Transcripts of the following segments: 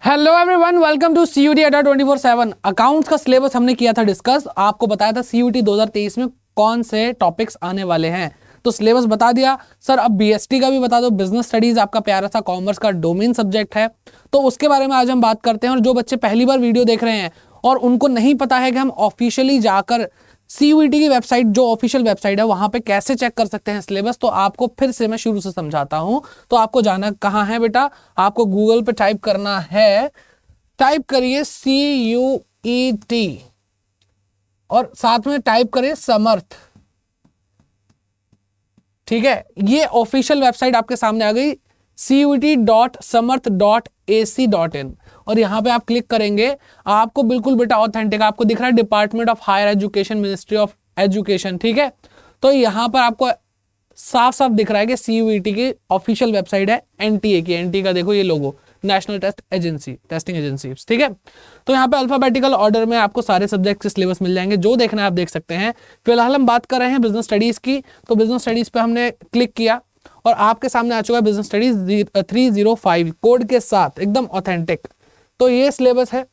Hello everyone, welcome to CUET Adda 24/7। Accounts का syllabus हमने किया था डिस्कस, आपको बताया था सीयूटी 2023 में कौन से टॉपिक्स आने वाले हैं, तो सिलेबस बता दिया सर। अब बीएसटी का भी बता दो, बिजनेस स्टडीज आपका प्यारा सा कॉमर्स का डोमेन सब्जेक्ट है, तो उसके बारे में आज हम बात करते हैं। और जो बच्चे पहली बार वीडियो देख रहे हैं और उनको नहीं पता है कि हम ऑफिशियली जाकर सीयूईटी की वेबसाइट, जो ऑफिशियल वेबसाइट है, वहां पे कैसे चेक कर सकते हैं सिलेबस, तो आपको फिर से मैं शुरू से समझाता हूं। तो आपको जाना कहाँ है बेटा, आपको गूगल पे टाइप करना है, टाइप करिए CUET और साथ में टाइप करिए समर्थ। ठीक है, ये ऑफिशियल वेबसाइट आपके सामने आ गई, CUET.samarth.ac.in, और यहां पे आप क्लिक करेंगे, आपको बिल्कुल बेटा ऑथेंटिक आपको दिख रहा है, department of higher education, ministry of education. ठीक है, तो यहां पर आपको साफ साफ दिख रहा है कि CUET की ऑफिशियल वेबसाइट है, NTA की। NTA का देखो ये logo, national test agency, testing agency. ठीक है, तो यहाँ पे अल्फाबेटिकल ऑर्डर में आपको सारे सब्जेक्ट के सिलेबस मिल जाएंगे, जो देखना है आप देख सकते हैं। फिलहाल हम बात कर रहे हैं बिजनेस स्टडीज की, तो बिजनेस स्टडीज पे हमने क्लिक किया और आपके सामने आ चुका है बिजनेस स्टडीज 305 कोड के साथ, एकदम ऑथेंटिक। तो ये सिलेबस है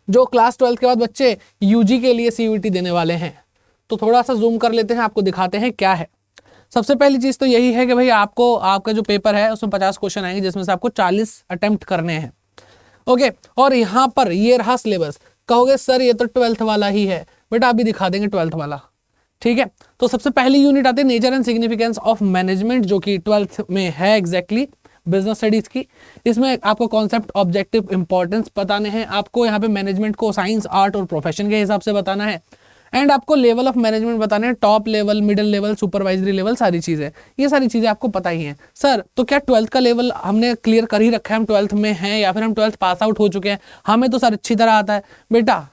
जो क्लास 12 के बाद बच्चे यूजी के लिए CUET देने वाले हैं। तो थोड़ा सा जूम कर लेते हैं, आपको दिखाते हैं क्या है। सबसे पहली चीज तो यही है कि भाई आपको आपका जो पेपर है उसमें 50 क्वेश्चन आएंगे, जिसमें से आपको 40 अटेम्प्ट करने हैं। ओके, और यहाँ पर ये रहा सिलेबस। कहोगे सर ये तो 12th वाला ही है, बेटा अभी दिखा देंगे 12th वाला। ठीक है, तो सबसे पहली यूनिट आती है nature and significance of management, जो कि 12th में है एग्जैक्टली, बिजनेस स्टडीज की। इसमें आपको कॉन्सेप्ट, ऑब्जेक्टिव, इंपॉर्टेंस बताने हैं। आपको यहाँ पे मैनेजमेंट को साइंस, आर्ट और प्रोफेशन के हिसाब से बताना है। एंड आपको लेवल ऑफ मैनेजमेंट बताने हैं, top level, middle level, supervisory level, सारी चीजें। ये सारी चीजें आपको पता ही हैं। सर तो क्या 12th का लेवल हमने क्लियर कर ही रखा है, हम 12th में हैं या फिर हम 12th पास आउट हो चुके हैं, हमें तो सर अच्छी तरह आता है। बेटा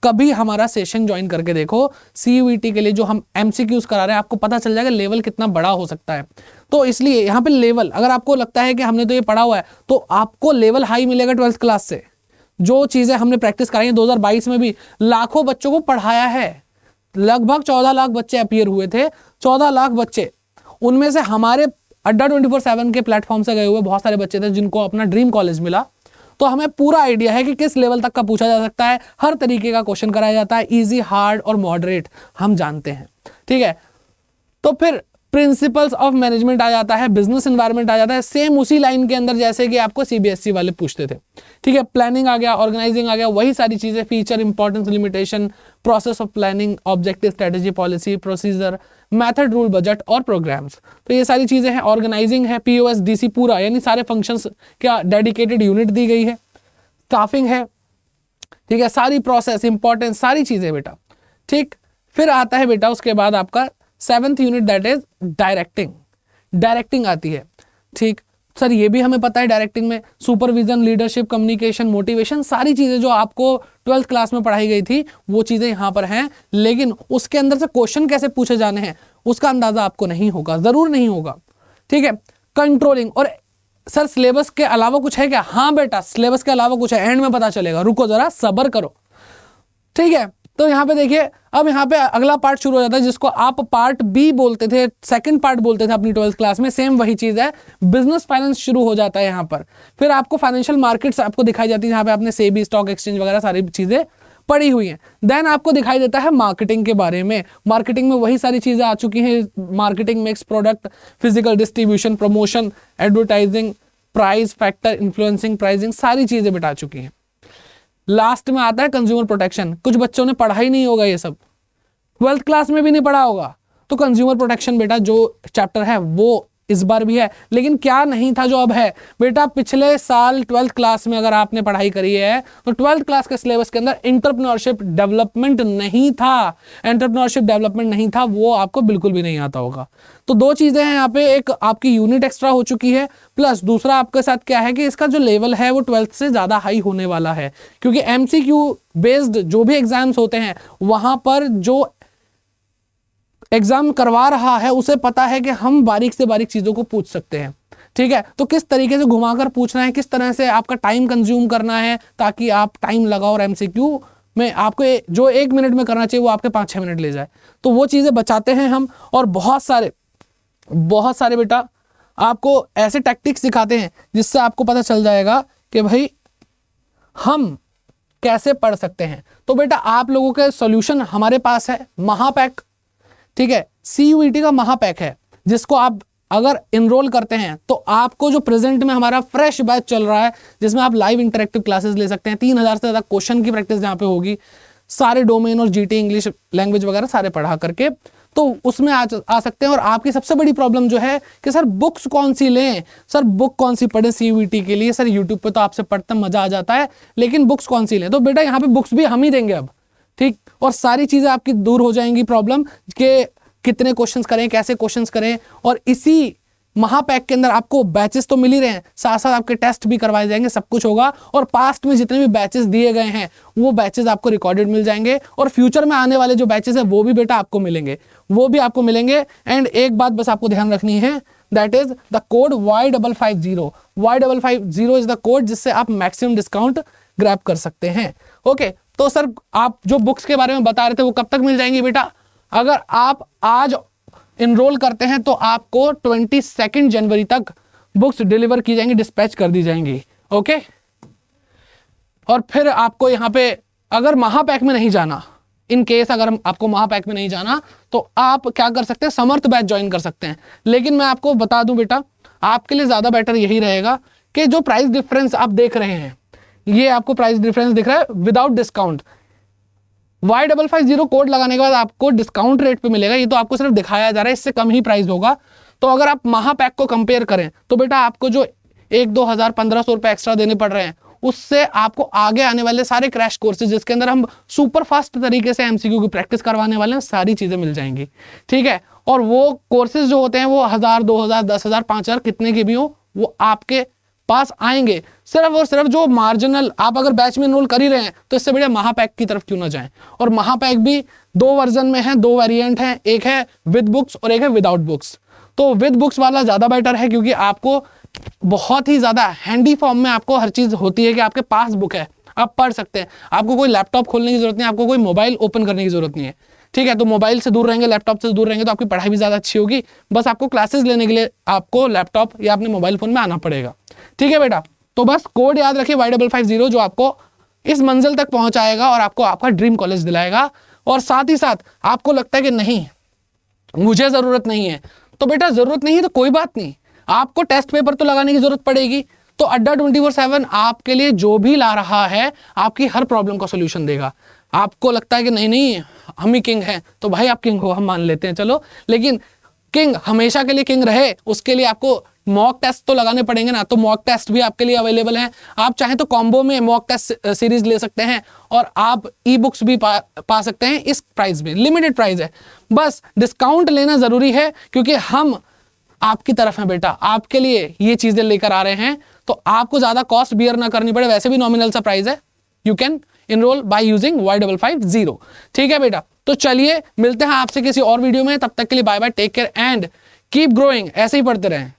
कभी हमारा सेशन ज्वाइन करके देखो, CUET के लिए जो हम MCQs करा रहे हैं, आपको पता चल जाएगा लेवल कितना बड़ा हो सकता है। तो इसलिए यहाँ पे लेवल, अगर आपको लगता है कि हमने तो ये पढ़ा हुआ है, तो आपको लेवल हाई मिलेगा 12th क्लास से। जो चीजें हमने प्रैक्टिस कराई है 2022 में भी लाखों बच्चों को पढ़ाया है, लगभग 14 लाख बच्चे अपीयर हुए थे, 14 लाख बच्चे। उनमें से हमारे अड्डा 24/7 के प्लेटफॉर्म से गए हुए बहुत सारे बच्चे थे जिनको अपना ड्रीम कॉलेज मिला। तो हमें पूरा आइडिया है कि किस लेवल तक का पूछा जा सकता है, हर तरीके का क्वेश्चन कराया जाता है, इजी, हार्ड और मॉडरेट, हम जानते हैं। ठीक है, तो फिर प्रिंसिपल्स ऑफ मैनेजमेंट आ जाता है, बिजनेस एनवायरनमेंट आ जाता है, सेम उसी लाइन के अंदर जैसे कि आपको CBSE वाले पूछते थे। ठीक है, प्लानिंग आ गया, ऑर्गेनाइजिंग आ गया, वही सारी चीजें, feature, importance, limitation, process of planning, objective, strategy, policy, procedure, method, rule, budget और प्रोग्राम्स। तो ये सारी चीजें हैं। ऑर्गेनाइजिंग है, POS, DC पूरा, यानी सारे फंक्शंस क्या डेडिकेटेड यूनिट दी गई है। स्टाफिंग है, ठीक है, सारी प्रोसेस, इंपॉर्टेंस, सारी चीजें बेटा। ठीक, फिर आता है बेटा उसके बाद आपका 7th unit, that is directing. Directing आती है। ठीक सर, ये भी हमें पता है, डायरेक्टिंग में सुपरविजन, लीडरशिप, कम्युनिकेशन, मोटिवेशन, सारी चीजें जो आपको 12th क्लास में पढ़ाई गई थी वो चीजें यहाँ पर हैं, लेकिन उसके अंदर से क्वेश्चन कैसे पूछे जाने हैं उसका अंदाजा आपको नहीं होगा, जरूर नहीं होगा। ठीक है, कंट्रोलिंग। और सर सिलेबस के अलावा कुछ है क्या? हाँ बेटा, सिलेबस के अलावा कुछ है, एंड में पता चलेगा, रुको जरा सब्र करो। ठीक है, तो यहाँ पे देखिए, अब यहाँ पे अगला पार्ट शुरू हो जाता है जिसको आप पार्ट B बोलते थे, सेकंड पार्ट बोलते थे अपनी 12th क्लास में, सेम वही चीज है, बिजनेस फाइनेंस शुरू हो जाता है यहाँ पर। फिर आपको फाइनेंशियल मार्केट्स आपको दिखाई जाती है, जहाँ पे आपने सेबी, स्टॉक एक्सचेंज वगैरह सारी चीजें पड़ी हुई हैं। देन आपको दिखाई देता है मार्केटिंग के बारे में। मार्केटिंग में वही सारी चीजें आ चुकी हैं, marketing mix, product, physical distribution, promotion, advertising, price factor, influencing pricing, सारी चीजें बिटा चुकी हैं। लास्ट में आता है कंज्यूमर प्रोटेक्शन। कुछ बच्चों ने पढ़ा ही नहीं होगा ये सब, 12th क्लास में भी नहीं पढ़ा होगा, तो कंज्यूमर प्रोटेक्शन बेटा जो चैप्टर है वो इस बार भी है, लेकिन क्या नहीं था जो अब है बेटा। पिछले साल 12th क्लास में अगर आपने पढ़ाई करी है तो 12th क्लास के सिलेबस के अंदर एंटरप्रेन्योरशिप डेवलपमेंट नहीं था। एंटरप्रेन्योरशिप डेवलपमेंट नहीं था, वो आपको बिल्कुल भी नहीं आता होगा। तो दो चीजें हैं यहाँ पे, एक आपकी यूनिट एक्स्ट्रा हो चुकी है, प्लस दूसरा आपके साथ क्या है कि इसका जो लेवल है वो 12th से ज्यादा हाई होने वाला है, क्योंकि MCQ बेस्ड जो भी एग्जाम्स होते हैं वहां पर जो एग्जाम करवा रहा है उसे पता है कि हम बारीक से बारीक चीजों को पूछ सकते हैं। ठीक है, तो किस तरीके से घुमाकर पूछना है, किस तरह से आपका टाइम कंज्यूम करना है ताकि आप टाइम लगाओ और MCQ में आपको जो 1 मिनट में करना चाहिए वो आपके 5-6 मिनट ले जाए, तो वो चीजें बचाते हैं हम। और बहुत सारे बेटा आपको ऐसे टैक्टिक्स सिखाते हैं जिससे आपको पता चल जाएगा कि भाई हम कैसे पढ़ सकते हैं। तो बेटा आप लोगों के सॉल्यूशन हमारे पास है, महापैक, ठीक है, CUET का महापैक है, जिसको आप अगर इनरोल करते हैं तो आपको जो प्रेजेंट में हमारा फ्रेश बैच चल रहा है, जिसमें आप लाइव इंटरेक्टिव क्लासेस ले सकते हैं, 3000 से ज़्यादा क्वेश्चन की प्रैक्टिस जहाँ पे होगी, सारे डोमेन और GT इंग्लिश लैंग्वेज वगैरह सारे पढ़ा करके, तो उसमें आ सकते हैं। और आपकी सबसे बड़ी प्रॉब्लम जो है कि सर बुक्स कौन सी लें, सर बुक कौन सी पढ़ें CUET के लिए, सर यूट्यूब पे तो आपसे पढ़ते मजा आ जाता है, लेकिन बुक्स कौन सी लें। तो बेटा यहाँ पे बुक्स भी हम ही देंगे अब, ठीक, और सारी चीज़ें आपकी दूर हो जाएंगी प्रॉब्लम के कितने क्वेश्चंस करें, कैसे क्वेश्चंस करें। और इसी महापैक के अंदर आपको बैचेस तो मिल ही रहे हैं, साथ साथ आपके टेस्ट भी करवाए जाएंगे, सब कुछ होगा। और पास्ट में जितने भी बैचेस दिए गए हैं वो बैचेस आपको रिकॉर्डेड मिल जाएंगे, और फ्यूचर में आने वाले जो बैचेस हैं वो भी बेटा आपको मिलेंगे, वो भी आपको मिलेंगे। एंड एक बात बस आपको ध्यान रखनी है, that is the code Y550। Y550 is the code जिससे आप मैक्सिमम डिस्काउंट ग्रैब कर सकते हैं। ओके, तो सर आप जो बुक्स के बारे में बता रहे थे वो कब तक मिल जाएंगी बेटा? अगर आप आज इनरोल करते हैं तो आपको 22 जनवरी तक बुक्स डिलीवर की जाएंगी, डिस्पैच कर दी जाएंगी। ओके, और फिर आपको यहाँ पे अगर महापैक में नहीं जाना, इन केस अगर आपको महापैक में नहीं जाना तो आप क्या कर सकते हैं, समर्थ बैच ज्वाइन कर सकते हैं। लेकिन मैं आपको बता दूं बेटा, आपके लिए ज़्यादा बेटर यही रहेगा कि जो प्राइस डिफरेंस आप देख रहे हैं, ये आपको प्राइस डिफरेंस दिख रहा है विदाउट डिस्काउंट, Y550 कोड लगाने के बाद आपको डिस्काउंट रेट पे मिलेगा। ये तो आपको सिर्फ दिखाया जा रहा है, इससे कम ही प्राइस होगा। तो अगर आप महापैक को कंपेयर करें तो बेटा आपको जो 1-2 हज़ार 1500 रुपये एक्स्ट्रा देने पड़ रहे हैं, उससे आपको आगे आने वाले सारे क्रैश कोर्सेज जिसके अंदर हम सुपर फास्ट तरीके से MCQ की प्रैक्टिस करवाने वाले हैं, सारी चीज़ें मिल जाएंगी, ठीक है। और वो कोर्सेज जो होते हैं वो 1000, 2000, 10,000, 5,000 कितने के भी हो, वो आपके पास आएंगे। सिर्फ और सिर्फ जो मार्जिनल, आप अगर बैच में इनरोल कर ही रहे हैं तो इससे बढ़िया महापैक की तरफ क्यों ना जाएं। और महापैक भी 2 वर्जन में है, 2 वेरिएंट हैं, एक है विद बुक्स और एक है विदाउट बुक्स। तो विद बुक्स वाला ज़्यादा बेटर है क्योंकि आपको बहुत ही ज़्यादा हैंडी फॉर्म में आपको हर चीज़ होती है कि आपके पास बुक है, आप पढ़ सकते हैं। आपको कोई लैपटॉप खोलने की जरूरत नहीं, आपको कोई मोबाइल ओपन करने की जरूरत नहीं है, ठीक है। तो मोबाइल से दूर रहेंगे, लैपटॉप से दूर रहेंगे तो आपकी पढ़ाई भी ज़्यादा अच्छी होगी। बस आपको क्लासेस लेने के लिए आपको लैपटॉप या अपने मोबाइल फ़ोन में आना पड़ेगा, ठीक है बेटा। तो बस कोड याद रखिए Y550, जो आपको इस मंजिल तक पहुंचाएगा और आपको आपका ड्रीम कॉलेज दिलाएगा। और साथ ही साथ आपको लगता है कि नहीं मुझे ज़रूरत नहीं है, तो बेटा ज़रूरत नहीं है तो कोई बात नहीं, आपको टेस्ट पेपर तो लगाने की ज़रूरत पड़ेगी। तो अड्डा 24/7 आपके लिए जो भी ला रहा है आपकी हर प्रॉब्लम का सोल्यूशन देगा। आपको लगता है कि नहीं नहीं हम ही किंग हैं, तो भाई आप किंग हो, हम मान लेते हैं, चलो। लेकिन किंग हमेशा के लिए किंग रहे उसके लिए आपको मॉक टेस्ट तो लगाने पड़ेंगे ना। तो मॉक टेस्ट भी आपके लिए अवेलेबल हैं। आप चाहें तो कॉम्बो में मॉक टेस्ट सीरीज ले सकते हैं और आप ई बुक्स भी पा सकते हैं इस प्राइस में, लिमिटेड प्राइस है। बस डिस्काउंट लेना ज़रूरी है क्योंकि हम आपकी तरफ हैं बेटा, आपके लिए ये चीज़ें लेकर आ रहे हैं, तो आपको ज़्यादा कॉस्ट बियर ना करनी पड़े। वैसे भी नॉमिनल सा प्राइस है, you can enroll by using Y550, ठीक है बेटा। तो चलिए मिलते हैं आपसे किसी और वीडियो में, तब तक के लिए bye bye, take care and keep growing. ऐसे ही पढ़ते रहें।